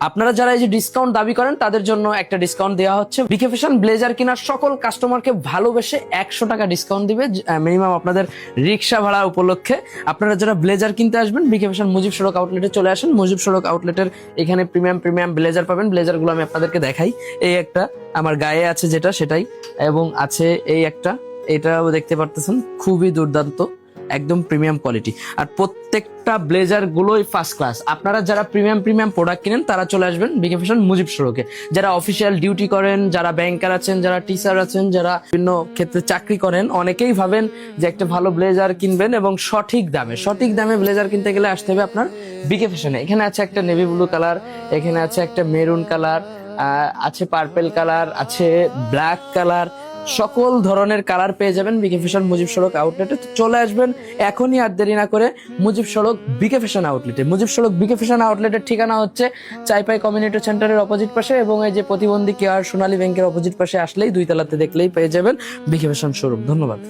আপনারা যারা এই যে ডিসকাউন্ট দাবি করেন তাদের জন্য একটা ডিসকাউন্ট দেওয়া হচ্ছে। বিকে ফ্যাশন ব্লেজার কেনার সকল কাস্টমারকে ভালোবেসে 100 টাকা ডিসকাউন্ট দিবে মিনিমাম আপনাদের রিক্সা ভাড়া উপলক্ষে। আপনারা যারা ব্লেজার কিনতে আসবেন বিকে ফ্যাশন মুজিব সড়ক আউটলেটে চলে আসেন। মুজিব সড়ক আউটলেটের এখানে প্রিমিয়াম ব্লেজার পাবেন। ব্লেজারগুলো আমি আপনাদেরকে দেখাই। এই একটা আমার গায়ে আছে যেটা সেটাই, এবং আছে এই একটা, এটাও দেখতে পারতেছেন, খুবই দুর্দান্ত, একদম প্রিমিয়াম কোয়ালিটি। আর প্রত্যেকটা ব্লেজার গুলোই ফার্স্ট ক্লাস। আপনারা যারা প্রিমিয়াম প্রোডাক্ট কিনেন তারা চলে আসবেন বিকে ফ্যাশন মুজিব সড়কে। যারা অফিসিয়াল ডিউটি করেন, যারা ব্যাংকার আছেন, যারা টিচার আছেন, যারা বিভিন্ন ক্ষেত্রে চাকরি করেন, অনেকেই ভাবেন যে একটা ভালো ব্লেজার কিনবেন এবং সঠিক দামে ব্লেজার কিনতে গেলে আসতে হবে আপনার বিকে ফ্যাশনে। এখানে আছে একটা নেভি ব্লু কালার, এখানে আছে একটা মেরুন কালার, আছে পার্পেল কালার, আছে ব্ল্যাক কালার, সকল ধরনের কালার পেয়ে যাবেন বিকে ফ্যাশন মুজিব সড়ক আউটলেটে। তো চলে আসবেন এখনই, আর দেরি না করে, মুজিব সড়ক বিকে ফ্যাশন আউটলেটে। মুজিব সড়ক বিকে ফ্যাশন আউটলেটের ঠিকানা হচ্ছে চাইপাই কমিউনিটি সেন্টারের অপোজিট পাশে, এবং এই যে প্রতিবন্ধী কেয়ার সোনালী ব্যাংকের অপোজিট পাশে আসলেই 2 তলাতে দেখলেই পেয়ে যাবেন বিকে ফ্যাশন শোরুম। ধন্যবাদ।